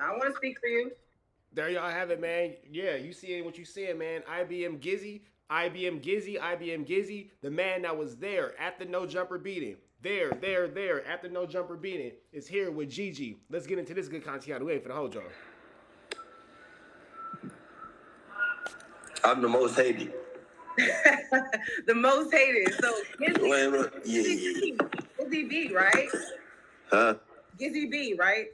I don't want to speak for you. There y'all have it, man. Yeah, you seeing what you seeing, man. IBM Gizzy, IBM Gizzy, IBM Gizzy, the man that was there at the no jumper beating. There, at the no jumper beating is here with Gigi. Let's get into this good content. We ain't for the whole y'all. I'm the most hated. The most hated. So Yeah. Gizzy B, right? Huh? Gizzy B, right?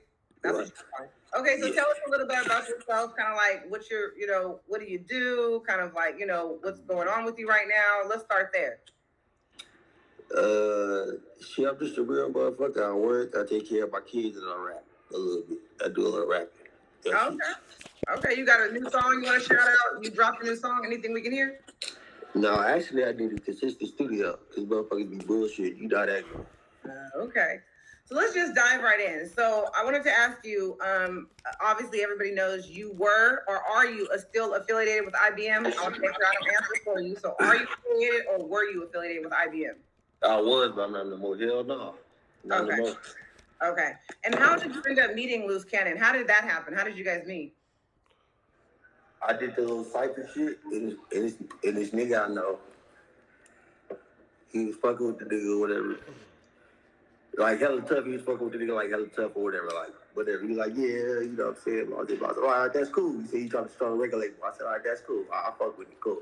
That's What? what you are. Okay, so Yeah. tell us a little bit about yourself, kind of like what's your, what do you do? Kind of like, what's going on with you right now? Let's start there. Shit, I'm just a real motherfucker. I work, I take care of my kids, and I rap a little bit. I do a little rapping. That's Okay. Okay, you got a new song you want to shout out? You dropped a new song? Anything we can hear? No, actually, I need a consistent studio because motherfuckers be bullshit. You know that. Okay. So let's just dive right in. So I wanted to ask you, obviously everybody knows you were or are you still affiliated with IBM? I want to make sure I don't answer for you. So are you affiliated or were you affiliated with IBM? I was, but I'm not no more. Hell no. Not Okay. no more. Okay. And how did you end up meeting Luce Cannon? How did that happen? How did you guys meet? I did the little cypher shit, and this nigga I know, he was fucking with the nigga or whatever. Like hella tough, he was fucking with the nigga like hella tough or whatever, like whatever. He was like, yeah, you know what I'm saying? I said, all right, that's cool. He said he tried to start a record label. I said, all right, that's cool. I fuck with it, cool.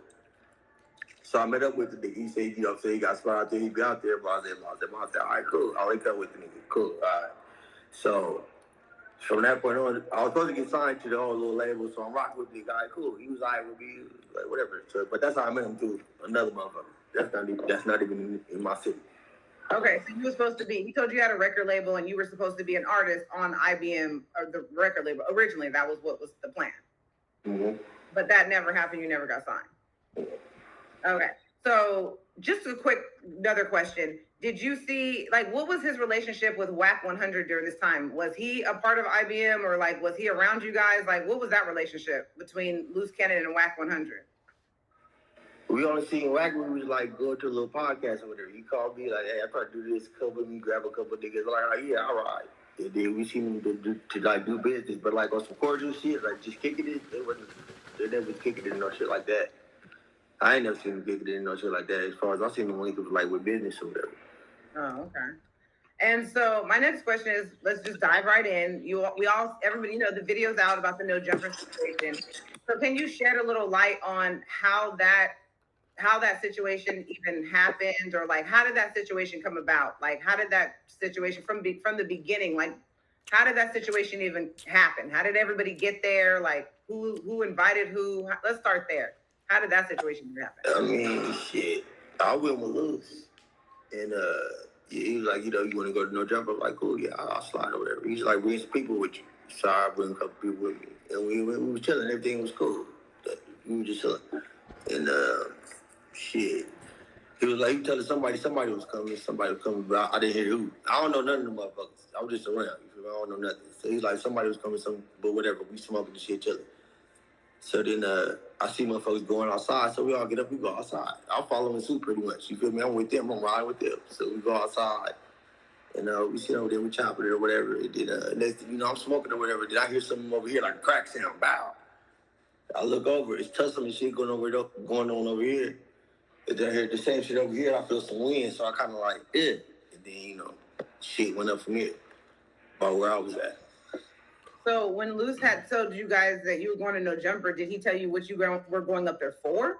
So I met up with the nigga. He said, you know what I'm saying? He got spot out there, he be out there, blah, blah, blah. I said, all right, cool. I'll link up with the nigga, cool, all right. So from that point on, I was supposed to get signed to the whole little label, so I'm rocking with the guy, cool. He was all right with me, like whatever. So, but that's how I met him through another motherfucker. That's not even in my city. Okay, so you were supposed to be, he told you had a record label and you were supposed to be an artist on IBM or the record label. Originally, that was what was the plan. Mm-hmm. But that never happened. You never got signed. Okay. So just a quick another question. Did you see, like, what was his relationship with Wack 100 during this time? Was he a part of IBM or like, was he around you guys? Like, what was that relationship between Luce Cannon and Wack 100? We only seen Wack when we was like going to a little podcast or whatever. He called me like, hey, I tried to do this, come with me, grab a couple of niggas. Like, oh, yeah, all right. And then we seen him to like do business, but like on some cordial shit, like just kicking it. They never was kicking it and no shit like that. I ain't never seen him kicking it and no shit like that. As far as I seen him link was like with business or whatever. Oh, okay. And so my next question is, let's just dive right in. Everybody, the video's out about the no jumper situation. So can you shed a little light on how that situation even happened, or like how did that situation come about? Like how did that situation from the beginning, like how did that situation even happen? How did everybody get there? Like who invited who? Let's start there. How did that situation happen? I mean, shit. I went with Luce. And he was like, you know, you want to go to no jumper? I'm like, cool, yeah, I'll slide or whatever. He's like, bring some people with you. So I bring a couple people with me. And we were chilling. Everything was cool. We were just chilling. And shit. He was like, you telling somebody was coming, but I didn't hear who. I don't know none of them motherfuckers. I was just around. You feel me? I don't know nothing. So he's like, somebody was coming, but whatever. We smoking the shit, chilling. So then I see motherfuckers going outside, so we all get up, we go outside. I'm following suit pretty much. You feel me? I'm with them, I'm riding with them. So we go outside, and we sit over there, we chop it or whatever. And then next thing you know, I'm smoking or whatever. Then I hear something over here like a crack sound, bow. I look over, it's tussling and shit going on over here. And then I hear the same shit over here. I feel some wind, so I kind of like, And then shit went up from here, about where I was at. So when Luce had told you guys that you were going to no jumper, did he tell you what you were going up there for?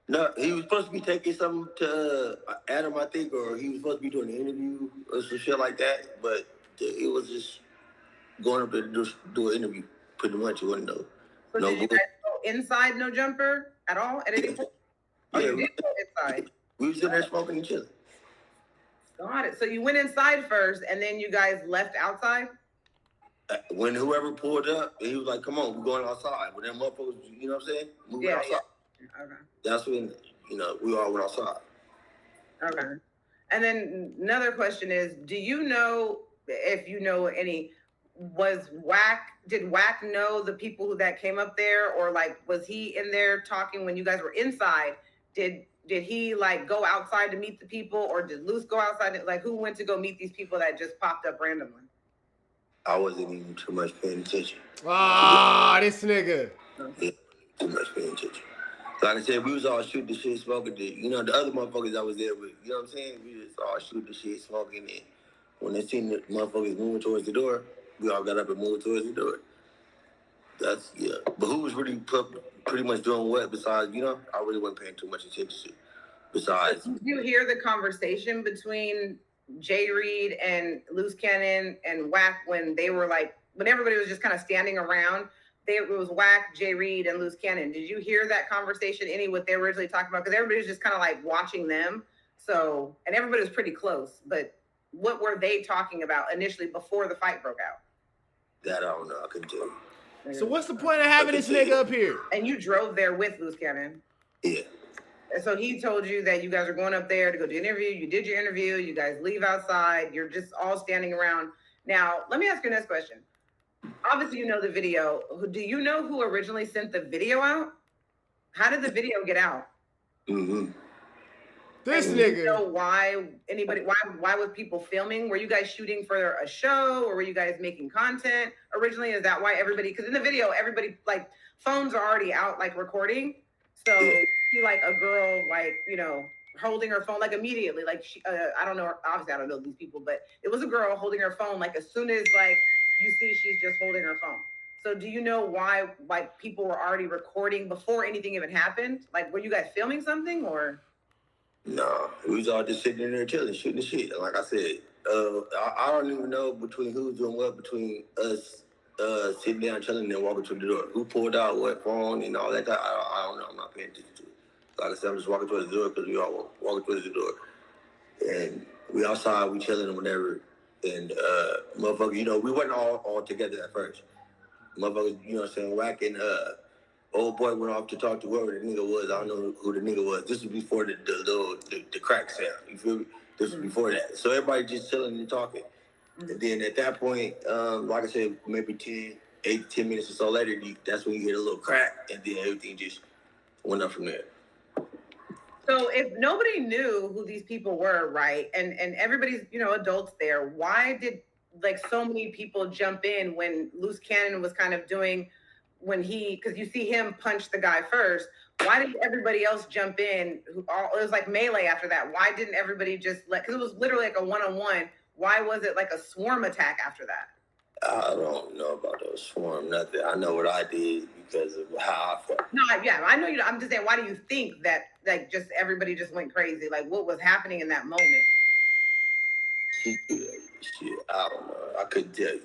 No, he was supposed to be taking something to Adam, I think, or he was supposed to be doing an interview or some shit like that. But it was just going up there to do an interview, pretty much. It wasn't So did you guys go inside no jumper at all? At any point? Oh, you did go inside. We was in there smoking and chilling. Got it. So you went inside first, and then you guys left outside? When whoever pulled up, he was like, come on, we're going outside. When them motherfuckers, you know what I'm saying? Moving outside. Yeah. Okay. That's when, we all went outside. Okay. And then another question is, do you know, if you know any, did Wack know the people that came up there, or like, was he in there talking when you guys were inside? Did he like go outside to meet the people, or did Luce go outside? Like, who went to go meet these people that just popped up randomly? I wasn't even too much paying attention. Ah, this nigga. Yeah, too much paying attention. Like I said, we was all shooting the shit, smoking the, the other motherfuckers I was there with. You know what I'm saying? We just all shooting the shit, smoking it. When they seen the motherfuckers moving towards the door, we all got up and moved towards the door. That's, yeah. But who was really pretty much doing what besides, I really wasn't paying too much attention to. Besides. Did you hear the conversation between Jay Reed and Luce Cannon and Wack when they were like, when everybody was just kind of standing around? It was Wack, Jay Reed, and Luce Cannon. Did you hear that conversation? Any what they were originally talking about? Because everybody was just kind of like watching them. So, and everybody was pretty close. But what were they talking about initially before the fight broke out? That I don't know. I couldn't tell you. So what's the point of having this nigga up here? And you drove there with Luce Cannon. Yeah. And so he told you that you guys are going up there to go do an interview. You did your interview. You guys leave outside. You're just all standing around. Now, let me ask you this question. Obviously, you know the video. Do you know who originally sent the video out? How did the video get out? Mm-hmm. This and nigga. You know why was people filming? Were you guys shooting for a show, or were you guys making content originally? Is that why everybody? Because in the video, everybody like phones are already out, like recording. So you see like a girl, like holding her phone, like immediately, like she, I don't know. Obviously, I don't know these people, but it was a girl holding her phone, like as soon as like you see she's just holding her phone. So do you know why like people were already recording before anything even happened? Like, were you guys filming something or? No, we was all just sitting in there chilling, shooting the shit. Like I said, I don't even know between who's doing what between us sitting down chilling and walking to the door. Who pulled out what phone and all that. I don't know. I'm not paying attention to it. Like I said, I'm just walking towards the door because we all walking towards the door. And we outside, we chilling and whatever. And motherfuckers, we wasn't all together at first. Motherfuckers, Wack and old boy went off to talk to whoever the nigga was. I don't know who the nigga was. This was before the crack sound. You feel me? This was before that. So everybody just chilling and talking. And then at that point, like I said, maybe 10 minutes or so later, that's when you get a little crack, and then everything just went up from there. So if nobody knew who these people were, right, and everybody's adults there, why did like so many people jump in when Luce Cannon was kind of doing? Because you see him punch the guy first, why did everybody else jump in? It was like melee after that. Why didn't everybody just because it was literally like a one-on-one. Why was it like a swarm attack after that? I don't know about those swarm, nothing. I know what I did because of how I felt. No, yeah, I know you. I'm just saying, why do you think that like just everybody just went crazy? Like what was happening in that moment? Shit, I don't know. I couldn't tell you.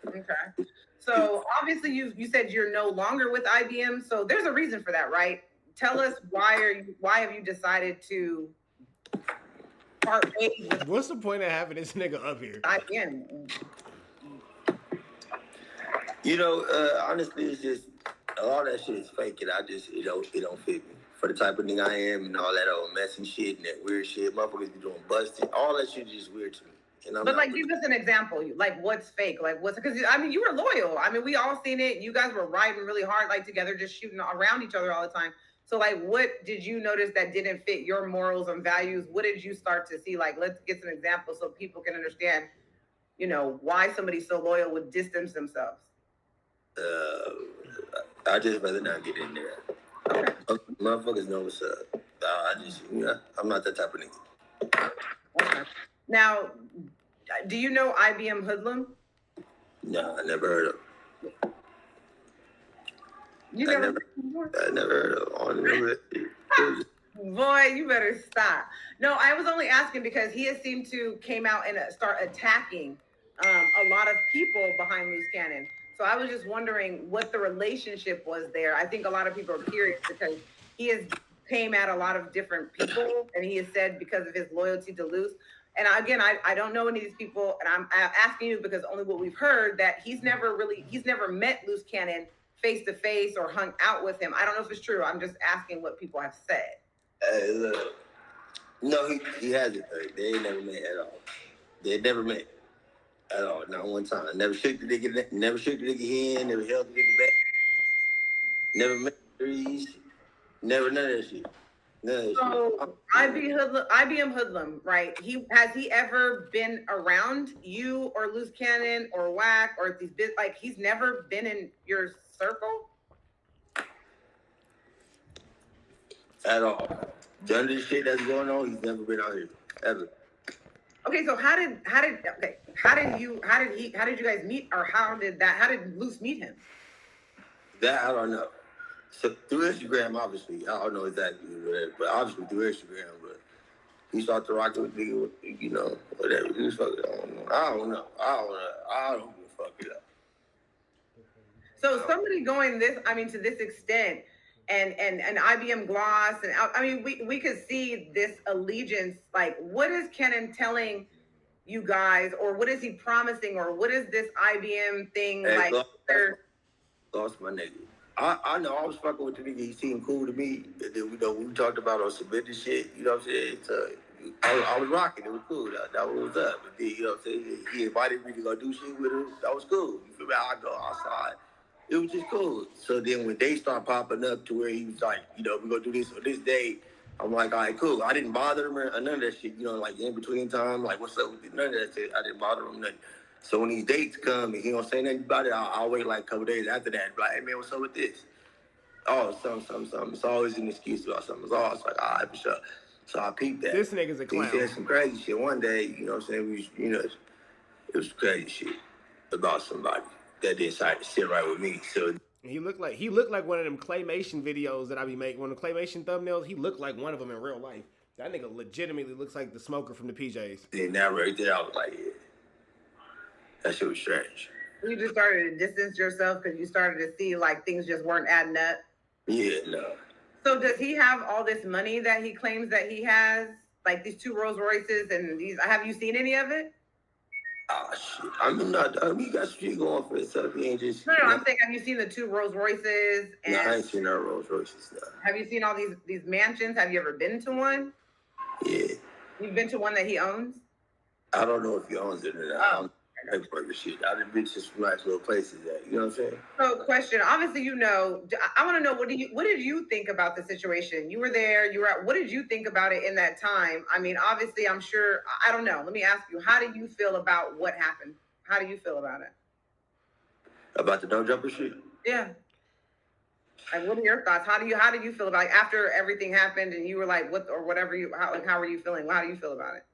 Okay. So obviously you said you're no longer with IBM. So there's a reason for that, right? Tell us why have you decided to part ways with What's the point of having this nigga up here? IBM? Honestly, it's just a lot of that shit is fake, and it don't fit me. For the type of nigga I am and all that old messy shit and that weird shit, motherfuckers be doing busting. All that shit is just weird to me. But like, give us an example. Like, what's fake? Like, because you were loyal. I mean, we all seen it. You guys were riding really hard, like together, just shooting around each other all the time. So, like, what did you notice that didn't fit your morals and values? What did you start to see? Like, let's get some examples so people can understand, why somebody so loyal would distance themselves. I just rather not get in there. Okay. Motherfuckers know what's up. I'm not that type of nigga. Okay. Now, do you know IBM Hoodlum? No, I never heard of him. I never heard of him. Boy, you better stop. No, I was only asking because he has seemed to came out and start attacking a lot of people behind Luce Cannon. So I was just wondering what the relationship was there. I think a lot of people are curious because he has came at a lot of different people, and he has said because of his loyalty to Luce. And again, I don't know any of these people, and I'm asking you because only what we've heard that he's never met Luce Cannon face to face or hung out with him. I don't know if it's true. I'm just asking what people have said. Look, no, he hasn't. They ain't never met at all. They never met at all, not one time. Never shook the nigga hand, never held the nigga back, never met threes, never none of that shit. No, So IBM Hoodlum, right? Has he ever been around you or Luce Cannon or Wack or these like he's never been in your circle at all. None of the shit that's going on, he's never been out here ever. Okay, so how did you guys meet, or how did Luce meet him? That I don't know. So through Instagram, obviously, I don't know exactly whatever, but obviously through Instagram, but he started to rock with nigga, you know, whatever. He was fucking, I don't know. I don't give a fuck it up. So somebody going to this extent, and IBM Gloss, and I mean, we could see this allegiance. Like, what is Cannon telling you guys, or what is he promising, or what is this IBM thing Hey, like? Lost my nigga. I know I was fucking with the nigga. He seemed cool to me. And then, we talked about on some business shit. You know what I'm saying? So I was rocking. It was cool. That was up. But then, you know what I'm saying? He invited me to go do shit with him. That was cool. You feel me? I go outside. It was just cool. So then when they start popping up to where he was like, we're going to do this on this day, I'm like, all right, cool. I didn't bother him or none of that shit. Like in between time, like, what's up with it? None of that shit. I didn't bother him, nothing. So when these dates come and he don't say nothing about it, I'll wait like a couple days after that and be like, hey, man, what's up with this? Oh, something. It's always an excuse about something. It's always like, all right, for sure. So I peeped that. This nigga's a clown. He said some crazy shit one day, you know what I'm saying? It was crazy shit about somebody that decided to sit right with me. So he looked like one of them claymation videos that I be making. One of the claymation thumbnails, he looked like one of them in real life. That nigga legitimately looks like the smoker from the PJs. then that right there, I was like, yeah. That shit was strange. You just started to distance yourself because you started to see like things just weren't adding up. Yeah, no. So does he have all this money that he claims that he has? Like these 2 Rolls Royces and these, have you seen any of it? Oh, shit. You got shit going for yourself. You ain't just... No, I'm saying, have you seen the 2 Rolls Royces? And no, I ain't seen no Rolls Royces, no. Have you seen all these mansions? Have you ever been to one? Yeah. You've been to one that he owns? I don't know if he owns it or not. Oh. Shit. I've been to some nice little places that, you know what I'm saying? So question, obviously, I want to know, what did you think about the situation? You were there, what did you think about it in that time? I mean, obviously, I'm sure, I don't know. Let me ask you, how do you feel about what happened? How do you feel about it? About the no jumper shit? Yeah. Like, what are your thoughts? How do you feel about it? After everything happened and you were like, what, or whatever how were you feeling? How do you feel about it?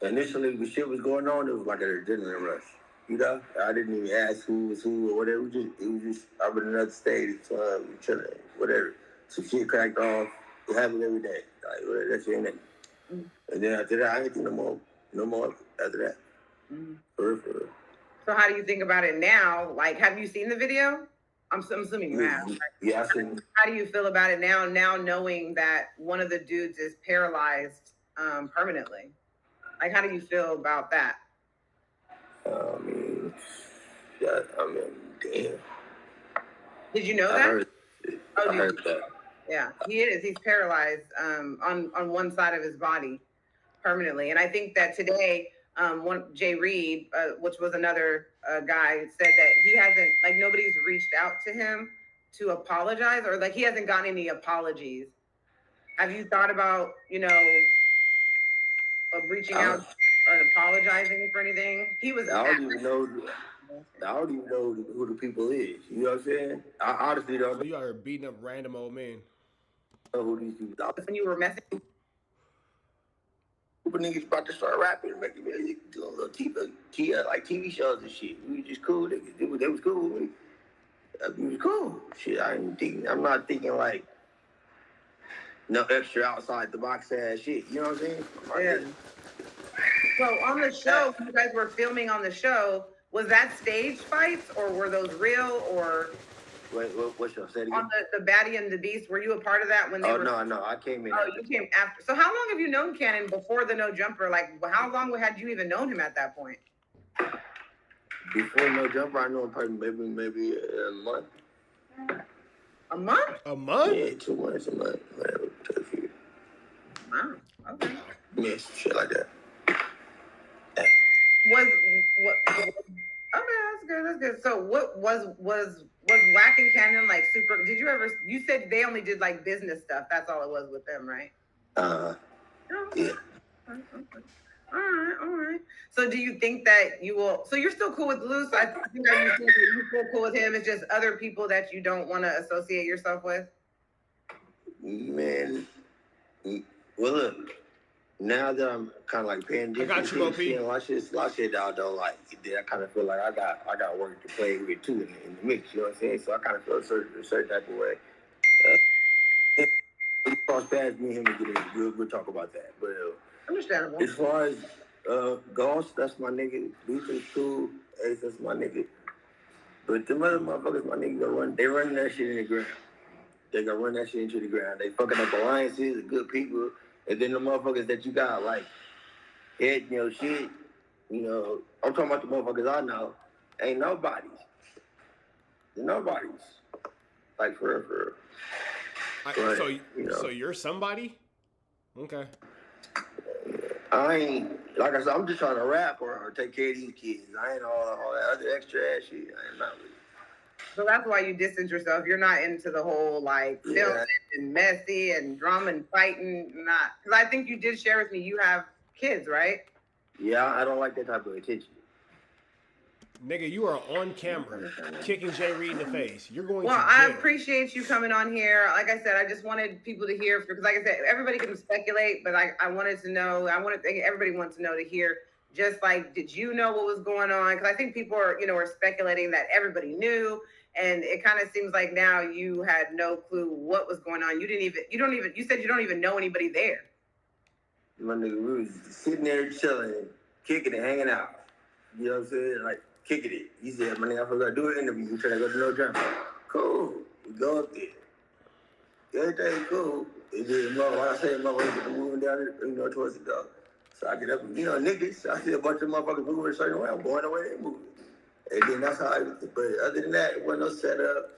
Initially, the shit was going on. It was like an adrenaline rush. I didn't even ask who was who or whatever. It was just I was in another state, so chilling, whatever. Some shit cracked off. It happened every day. Like whatever, that shit ain't nothing. And then after that, I ain't think no more after that. For real. So how do you think about it now? Like, have you seen the video? I'm assuming you have. Right? Yeah, I seen. How do you feel about it now knowing that one of the dudes is paralyzed permanently? Like, how do you feel about that? Damn. Did you know that? I heard that. Yeah, he is. He's paralyzed on one side of his body permanently. And I think that today, Jay Reed, which was another guy, said that he hasn't, like, nobody's reached out to him to apologize, or like he hasn't gotten any apologies. Have you thought about, reaching out or apologizing for anything? I don't even know who the people is. You know what I'm saying? I honestly don't know. So you out here beating up random old men. Who these people are. When you were messing. But niggas about to start rapping and making music, doing little TV shows and shit. We was just cool niggas. They was cool with me. It was cool. Shit, I'm not thinking like no extra outside the box ass shit. You know what I'm saying? Yeah. So on the show, you guys were filming on the show. Was that stage fights, or were those real, or? Wait, what show? Say it again. On the Baddie and the Beast, were you a part of that when they were? No, I came in. Oh, you came after. So how long have you known Cannon before the No Jumper? Like, how long had you even known him at that point? Before No Jumper, I know him probably maybe a month. A month? A month? Yeah, 2 months, a month, whatever. Wow. Okay. Yeah, some shit like that. Okay, that's good. that's good. So what was Wack and Cannon like super? Did you ever? You said they only did like business stuff. That's all it was with them, right? Uh, Oh, yeah. okay. Okay. All right, all right. So do you think that you will? So you're still cool with Luce? I think that you said that you're still cool with him. It's just other people that you don't want to associate yourself with. Man, well, look, now that I'm kind of like paying I got you, attention, OP. seeing a lot of shit that I don't like, then I kind of feel like I got work to play with too in the mix. You know what I'm saying? So I kind of feel a certain type of way. Cross paths, me and him to get in. We'll talk about that. But Understandable. as far as Goss, that's my nigga. Luce cool. Ace, that's my nigga. But the other motherfuckers, my nigga, they running that shit in the ground. They gonna run that shit into the ground. They fucking up alliances, good people, and then the motherfuckers that you got like head, shit. I'm talking about the motherfuckers I know. Ain't nobody's. They're nobody's. Like for real. But, So you're somebody? Okay. I ain't, like I said, I'm just trying to rap or take care of these kids. I ain't all that other extra ass shit. I ain't not really. So that's why you distance yourself. You're not into the whole like filming and messy and drama and fighting. Not because I think you did share with me you have kids, right? Yeah, I don't like that type of attention. Nigga, you are on camera kicking Jay Reed in the face. You're going to jail. I appreciate you coming on here. Like I said, I just wanted people to hear, because like I said, everybody can speculate, but I wanted to know, everybody wants to know to hear, just like, did you know what was going on? Because I think people are, are speculating that everybody knew, and it kind of seems like now you had no clue what was going on. You said you don't even know anybody there. My nigga, we was sitting there chilling, kicking it, hanging out. You know what I'm saying? Like, kicking it. He said, my nigga, I forgot to do an interview. You trying to go to no jump. Cool. We go up there. Everything cool. It just, like I said, motherfuckers moving down, towards the door. So I get up, niggas. I see a bunch of motherfuckers moving a certain way. I'm going the way they moving. And then that's how but other than that, it wasn't no setup.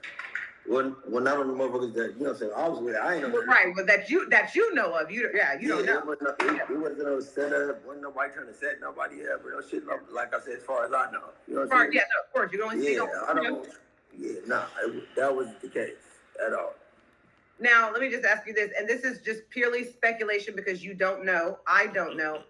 When none of the motherfuckers that, I was with, I ain't know. Right, but that you know of. You don't know. It wasn't no setup. Wasn't nobody trying to set nobody up or no shit. Like I said, as far as I know. You know what I'm saying? Yeah, no, of course. You only see. That wasn't the case at all. Now, let me just ask you this, and this is just purely speculation because you don't know. I don't know.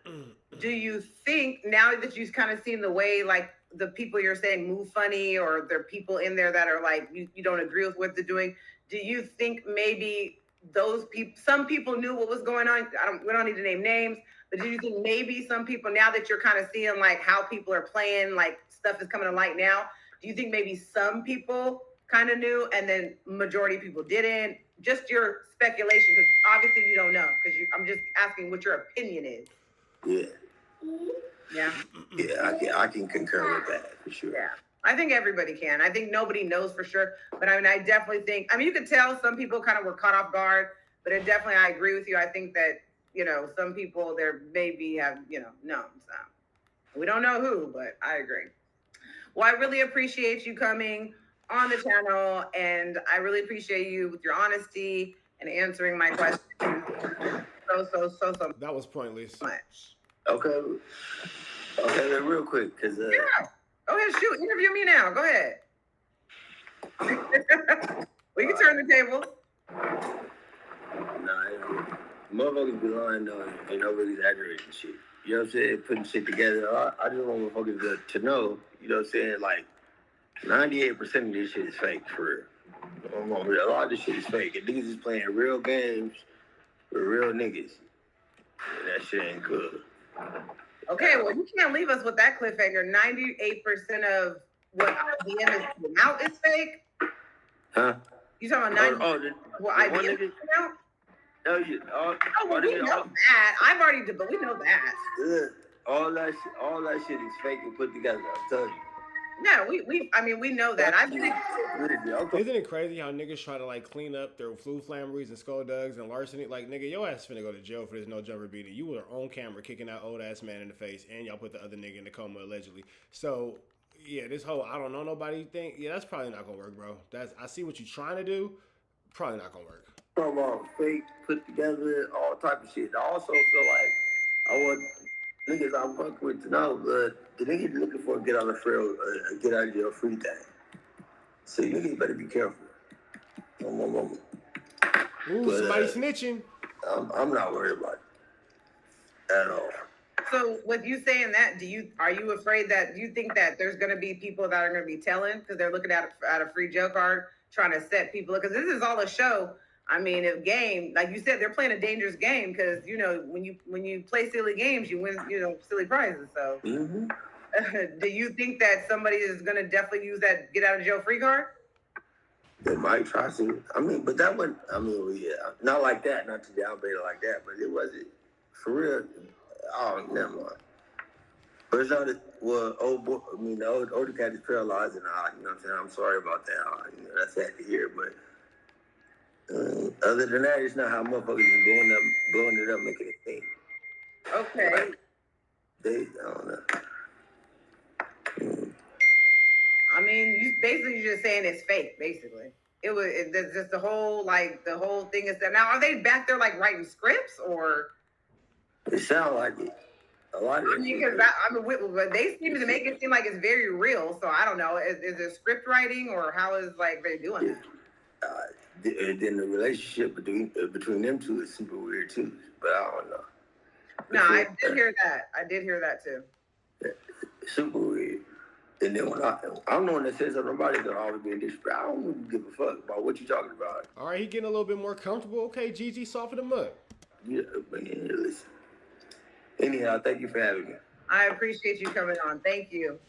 Do you think, now that you've kind of seen the way, like, the people you're saying move funny, or there are people in there that are like, you don't agree with what they're doing, do you think maybe some people knew what was going on? We don't need to name names, but do you think maybe some people, now that you're kind of seeing like how people are playing, like stuff is coming to light now, do you think maybe some people kind of knew and then majority of people didn't? Just your speculation, because obviously you don't know, because I'm just asking what your opinion is. Yeah. I can concur with that for sure. Yeah, I think everybody can. I think nobody knows for sure, but I mean, I definitely think, you could tell some people kind of were caught off guard, but I agree with you. I think that, some people there maybe have, known. So we don't know who, but I agree. Well, I really appreciate you coming on the channel, and I really appreciate you with your honesty and answering my questions so That was pointless. much. Okay, real quick, because yeah, go ahead, shoot, interview me now. Go ahead. We can turn the table. Nah, motherfuckers be lying though, ain't nobody exaggerating shit. You know what I'm saying? Putting shit together. I just want motherfuckers to know, you know what I'm saying? Like, 98% of this shit is fake, for real. A lot of this shit is fake. And niggas is playing real games with real niggas. And that shit ain't good. Okay, well, you can't leave us with that cliffhanger. 98% of what IBM is putting out is fake? Huh? You talking about 90%? What IBM is putting out? No, well, we know that. I've already did, but we know that. Yeah, all that shit is fake and put together. I'm telling you. No, we know that. Isn't it crazy how niggas try to like clean up their flu flamberies and skullduggs and larceny? Like, nigga, your ass finna go to jail for this no jumper beating. You were on camera kicking that old ass man in the face, and y'all put the other nigga in the coma allegedly. So yeah, this whole I don't know nobody thing, yeah, that's probably not gonna work, bro. I see what you're trying to do, probably not gonna work. From fake, put together, all type of shit. I also feel like niggas I fuck with now, the niggas looking for a get out of jail free thing. So you niggas better be careful. Ooh, But, somebody snitching. I'm not worried about it at all. So with you saying that, are you afraid do you think that there's going to be people that are going to be telling because they're looking at a free jail card, trying to set people up? Because this is all a show. I mean, a game, like you said, they're playing a dangerous game because, you know, when you play silly games, you win, you know, silly prizes. So do you think that somebody is going to definitely use that get out of jail free card? They might try to. I mean, but that wasn't, I mean, yeah, not like that, not to downplay it like that, but it wasn't, for real, oh, never mind. But it's not, well, the older cat is paralyzed and all, you know what I'm saying? I'm sorry about that. You know, that's sad to hear, but other than that, it's not how motherfuckers is blowing it up, making it thing. Okay. Like, I don't know. I mean, you basically just saying it's fake, basically. There's just the whole thing is that now are they back there like writing scripts or? It sounds like it. A lot of I mean, because they seem to make it seem like it's very real. So I don't know. Is it script writing or how is like they doing it? Then the relationship between them two is super weird too. But I don't know. No, I did hear that. I did hear that too. Yeah, super weird. And then when I'm the one that says something about it, gonna always be in disrespect. I don't give a fuck about what you're talking about. All right, he getting a little bit more comfortable. Okay, GG, soften him up. Yeah, man, listen. Anyhow, thank you for having me. I appreciate you coming on. Thank you.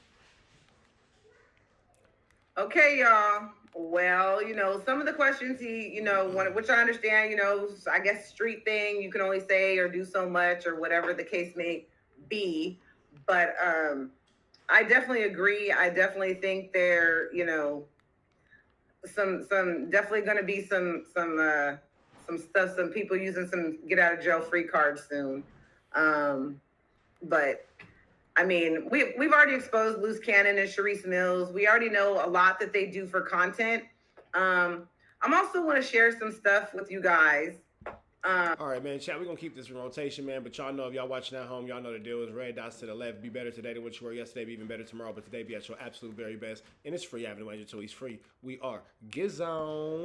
Okay, y'all. Well, you know, some of the questions which I understand, you know, I guess street thing, you can only say or do so much or whatever the case may be. But I definitely agree. I definitely think there, you know, some definitely going to be some stuff, some people using some get out of jail free cards soon. But I mean, we've already exposed Luce Cannon and Sharice Mills. We already know a lot that they do for content. I'm also want to share some stuff with you guys. All right, man, chat, we're going to keep this in rotation, man, but y'all know if y'all watching at home, y'all know the deal is red dots to the left. Be better today than what you were yesterday. Be even better tomorrow, but today be at your absolute very best. And it's free. Avenue Angel, so he's free. We are Gizone.